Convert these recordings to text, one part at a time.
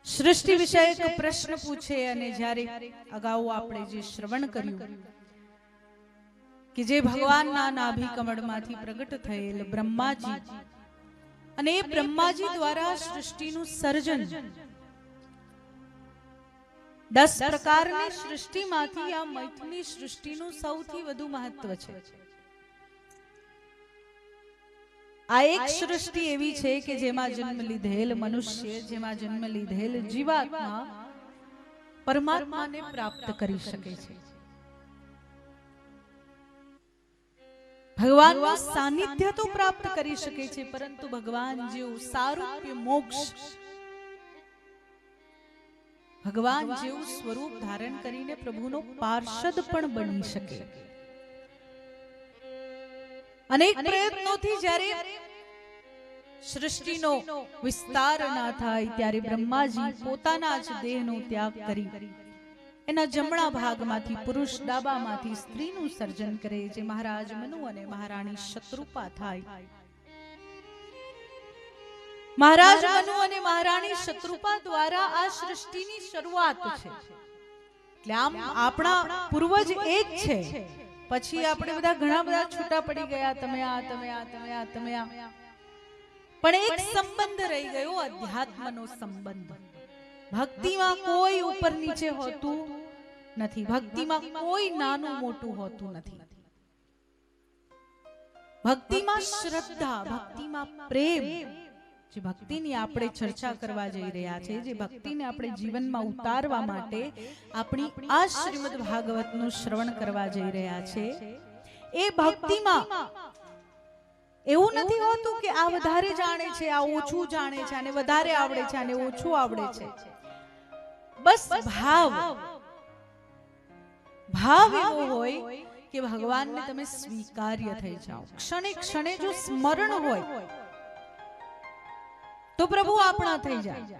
સૃષ્ટિ વિષયક પ્રશ્ન પૂછે અને જ્યારે અગાઉ આપણે જે શ્રવણ કર્યું કે જે ભગવાનના નાભી કમળમાંથી પ્રગટ થયેલ બ્રહ્માજી અને એ બ્રહ્માજી દ્વારા સૃષ્ટિનું સર્જન 10 પ્રકારની સૃષ્ટિમાંથી આ મૈથુની સૃષ્ટિનું સૌથી વધુ મહત્વ છે। આ એક સૃષ્ટિ એવી છે કે જેમાં જન્મ લીધેલ મનુષ્ય, જેમાં જન્મ લીધેલ જીવાત્મા પરમાત્માને પ્રાપ્ત કરી શકે છે। ભગવાનનું સાનિધ્ય તો પ્રાપ્ત કરી શકે છે, પરંતુ ભગવાન જેવું સારૂપ્ય મોક્ષ, ભગવાન જેવું સ્વરૂપ ધારણ કરીને પ્રભુનો પાર્ષદ પણ બની શકે। અનેક પ્રયત્નોથી જ્યારે સૃષ્ટિનો વિસ્તાર ના થાય ત્યારે બ્રહ્માજી પોતાના જ દેહનો ત્યાગ કરી એના જમણા ભાગમાંથી પુરુષ, ડાબામાંથી સ્ત્રીનું સર્જન કરે, જે મહારાજ મનુ અને મહારાણી શત્રુપા થાય। મહારાજ મનુ અને મહારાણી શત્રુપા દ્વારા આ સૃષ્ટિની શરૂઆત છે। એટલે આમ આપણા પૂર્વજ એક છે, પછી આપણે બધા ઘણા બધા છૂટા પડી ગયા, તમે આ, તમે આ, તમે આ, તમે આ, પણ એક સંબંધ રહી ગયો, અધ્યાત્મનો સંબંધ। ભક્તિમાં કોઈ ઉપર નીચે હોતું નથી, ભક્તિમાં કોઈ નાનું મોટું હોતું નથી। ભક્તિમાં શ્રદ્ધા, ભક્તિમાં પ્રેમ, જે ભક્તિની આપણે ચર્ચા કરવા જઈ રહ્યા છે, જે ભક્તિને આપણે જીવનમાં ઉતારવા માટે આપણી આ શ્રીમદ ભાગવતનું શ્રવણ કરવા જઈ રહ્યા છે, એ ભક્તિમાં એવું નથી હોતું કે આ વધારે જાણે છે, આ ઓછું જાણે છે, આને વધારે આવડે છે, આને ઓછું આવડે છે। બસ ભાવ એવો હોય કે ભગવાનને તમે સ્વીકાર્ય થઈ જાઓ। ક્ષણે ક્ષણે જો સ્મરણ હોય તો પ્રભુ આપણા થઈ જાય।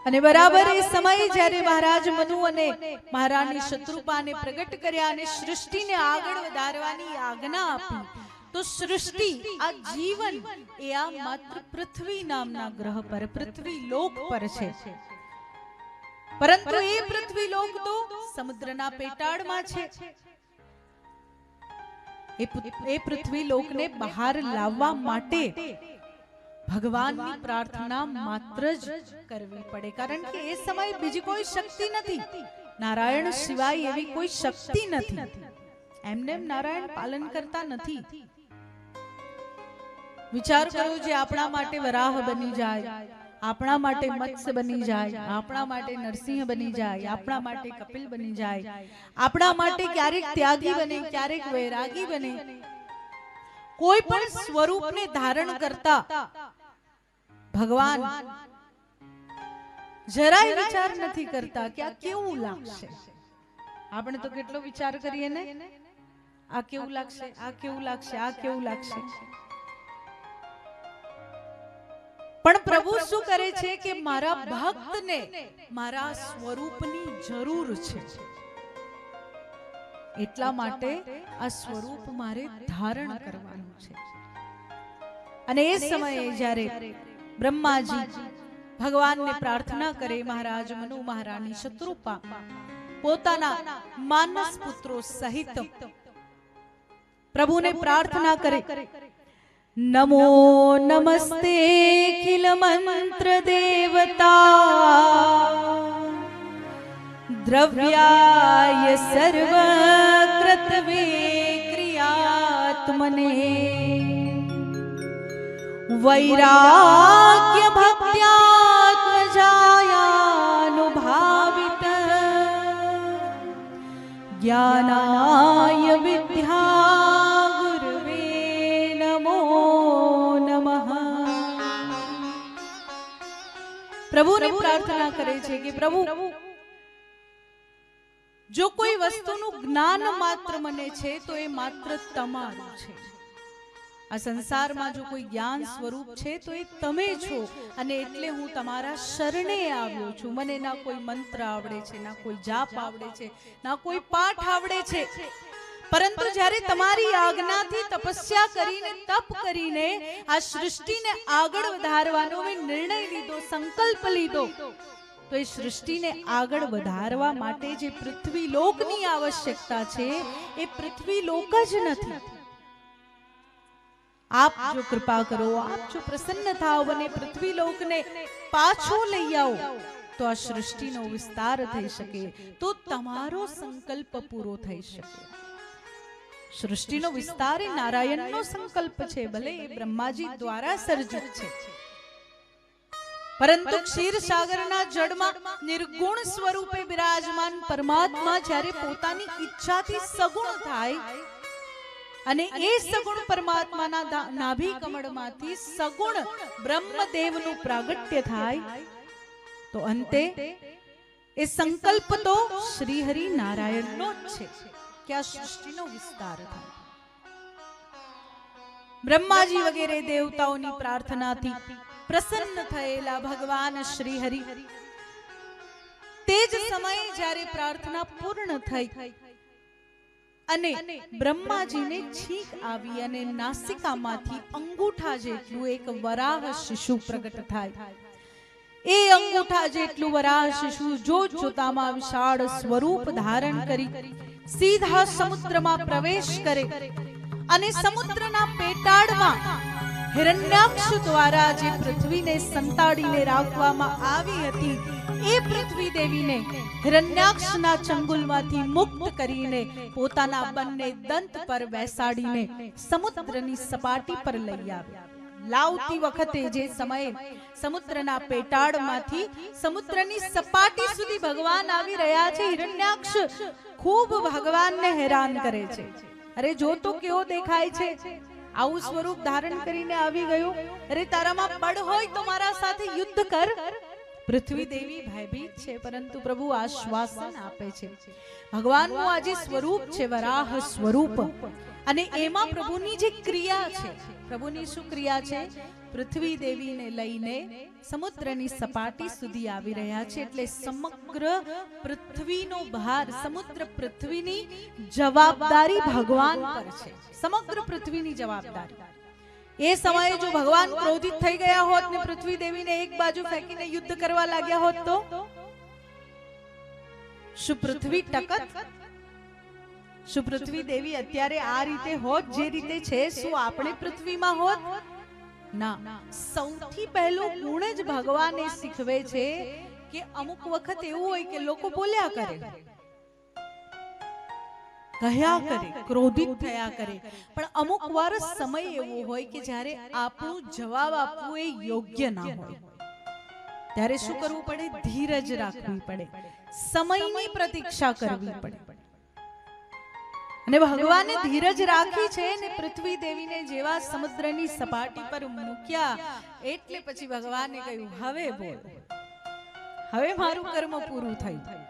અને બરાબર એ સમય જ્યારે મહારાજ મનુ અને મહારાણી શત્રુપાને પ્રગટ કર્યા અને સૃષ્ટિને આગળ વધારવાની આજ્ઞા આપી, તો સૃષ્ટિ, આ જીવન એ આ માત્ર પૃથ્વી નામના ગ્રહ પર, પૃથ્વી લોક પર છે, પરંતુ એ પૃથ્વી લોક તો સમુદ્રના પેટાળમાં છે। એ પૃથ્વી લોકને બહાર લાવવા માટે ભગવાનની પ્રાર્થના માત્ર જ કરવી પડે, કારણ કે એ સમયે બીજી કોઈ શક્તિ નથી, નારાયણ સિવાય એવી કોઈ શક્તિ નથી। એમને નારાયણ પાલન કરતા નથી। વિચાર કરો, જે આપણા માટે વરાહ બની જાય, આપણા માટે મત્સ્ય બની જાય, આપણા માટે નરસિંહ બની જાય, આપણા માટે કપિલ બની જાય, આપણા માટે ક્યારેક ત્યાગી બને, ક્યારેક વૈરાગી બને, કોઈ પણ સ્વરૂપને ધારણ કરતા ભગવાન જરાય વિચાર નથી કરતા કે આ કેવું લાગશે। આપણે તો કેટલો વિચાર કરીએ ને, આ કેવું લાગશે, આ કેવું લાગશે, આ કેવું લાગશે, પણ પ્રભુ શું કરે છે કે મારા ભક્તને મારા સ્વરૂપની જરૂર છે, એટલા માટે આ સ્વરૂપ મારે ધારણ કરવાનું છે। અને એ સમયે જ્યારે બ્રહ્માજી ભગવાનને પ્રાર્થના કરે, મહારાજ મનુ મહારાણી શત્રુપા પોતાના માનસ પુત્રો સહિત પ્રભુને પ્રાર્થના કરે, નમો નમસ્તે ખિલ મંત્ર દેવતા દ્રવ્યાય સર્વ કૃતવે ક્રિયાત્મને વૈરાગ્ય ભક્ત્યાત્મજાયાનુભાવિત જ્ઞાનાય વિદ્યા ગુરવે નમો નમઃ। પ્રભુને પ્રાર્થના કરે છે કે પ્રભુ, જો કોઈ વસ્તુનું જ્ઞાન માત્ર મને છે તો એ માત્ર તમારું છે। આ સંસારમાં જો કોઈ જ્ઞાન સ્વરૂપ છે તો એ તમે છો, અને એટલે હું તમારા શરણે આવ્યો છું। મને ના કોઈ મંત્ર આવડે છે, ના કોઈ જાપ આવડે છે, ના કોઈ પાઠ આવડે છે, પરંતુ જ્યારે તમારી આજ્ઞાથી તપસ્યા કરીને, તપ કરીને આ સૃષ્ટિને આગળ વધારવાનો મેં નિર્ણય લીધો સંકલ્પ લીધો તો એ સૃષ્ટિને આગળ વધારવા માટે જે પૃથ્વી લોકની આવશ્યકતા છે એ પૃથ્વી લોક જ નથી. આપ જો કૃપા કરો, આપ જો પ્રસન્ન થાઓ અને પૃથ્વી લોકને પાછો લઈ આવો તો આ સૃષ્ટિનો વિસ્તાર થઈ શકે, તો તમારો સંકલ્પ પૂરો થઈ શકે. સૃષ્ટિનો વિસ્તાર એ નારાયણનો સંકલ્પ છે, ભલે એ બ્રહ્માજી દ્વારા સર્જિત છે, પરંતુ ક્ષીરસાગરના જળમાં નિર્ગુણ સ્વરૂપે બિરાજમાન પરમાત્મા જ્યારે પોતાની ઈચ્છાથી સગુણ થાય અને એ સગુણ પરમાત્માના નાભી કમળમાંથી સગુણ બ્રહ્મદેવનું પ્રાગટ્ય થાય તો અંતે એ સંકલ્પ તો શ્રી હરિ નારાયણનો જ છે કે આ સૃષ્ટિનો વિસ્તાર થાય. બ્રહ્માજી વગેરે દેવતાઓની પ્રાર્થનાથી પ્રસન્ન થયેલા ભગવાન શ્રી હરિ તે જ સમયે જ્યારે પ્રાર્થના પૂર્ણ થઈ અને બ્રહ્માજીને છીંક આવી અને નાસિકામાંથી અંગૂઠા જેટલું એક વરાહ શિશુ પ્રગટ થાય. એ અંગૂઠા જેટલું વરાહ શિશુ જોતામાં વિશાળ સ્વરૂપ ધારણ કરી સીધા સમુદ્રમાં પ્રવેશ કરે અને સમુદ્રના પેટાળમાં હિરણ્યાક્ષ દ્વારા જે પૃથ્વીને સંતાડીને રાખવામાં આવી હતી એ પૃથ્વી દેવીને હિરણ્યાક્ષના ચંગુલમાંથી મુક્ત કરીને પોતાના બંને દંત પર બેસાડીને સમુદ્રની સપાટી પર લઈ આવ્યા. લાવતી વખતે જે સમયે સમુદ્રના પેટાળમાંથી સમુદ્રની સપાટી સુધી ભગવાન આવી રહ્યા છે, હિરણ્યાક્ષ ખૂબ ભગવાનને હેરાન કરે છે. અરે જો તો કેવો દેખાય છે, આવું સ્વરૂપ ધારણ કરીને આવી ગયો, અરે તારામાં બળ હોય તો મારા સાથે યુદ્ધ કર. પૃથ્વી દેવી ભયભીત છે, પરંતુ પ્રભુ આશ્વાસન આપે છે. ભગવાનનું આ જે સ્વરૂપ છે વરાહ સ્વરૂપ, અને એમાં પ્રભુની જે ક્રિયા છે, પ્રભુની શું ક્રિયા છે? પૃથ્વી દેવીને લઈને સમુદ્રની સપાટી સુધી આવી રહ્યા છે, એટલે સમગ્ર પૃથ્વીનો ભાર, સમુદ્ર પૃથ્વીની જવાબદારી ભગવાન પર છે. સમગ્ર પૃથ્વીની જવાબદારી. એ સમયે જો ભગવાન ક્રોધિત થઈ ગયા હોત ને પૃથ્વી દેવીને એક બાજુ ફેંકીને યુદ્ધ કરવા લાગ્યા હોત તો શું પૃથ્વી ટકત? શું પૃથ્વી દેવી અત્યારે આ રીતે હોત જે રીતે છે? શું આપણે પૃથ્વીમાં હોત? ના. સૌથી પહેલું ગુણ જ ભગવાન એ શીખવે છે કે અમુક વખત એવું હોય કે લોકો બોલ્યા કરે, કહ્યા કરે, ક્રોધિત થયા કરે, પણ અમુક વાર સમય એવો હોય કે જ્યારે આપણું જવાબ આપવું એ યોગ્ય ના હોય, ત્યારે શું કરવું પડે? ધીરજ રાખવી પડે, સમયની પ્રતીક્ષા કરવી પડે. અને ભગવાને ધીરજ રાખી છે ને પૃથ્વી દેવીને જેવા સમુદ્રની સપાટી પર મૂક્યા એટલે પછી ભગવાને કહ્યું, હવે બોલ, હવે મારું કર્મ પૂરું થયું.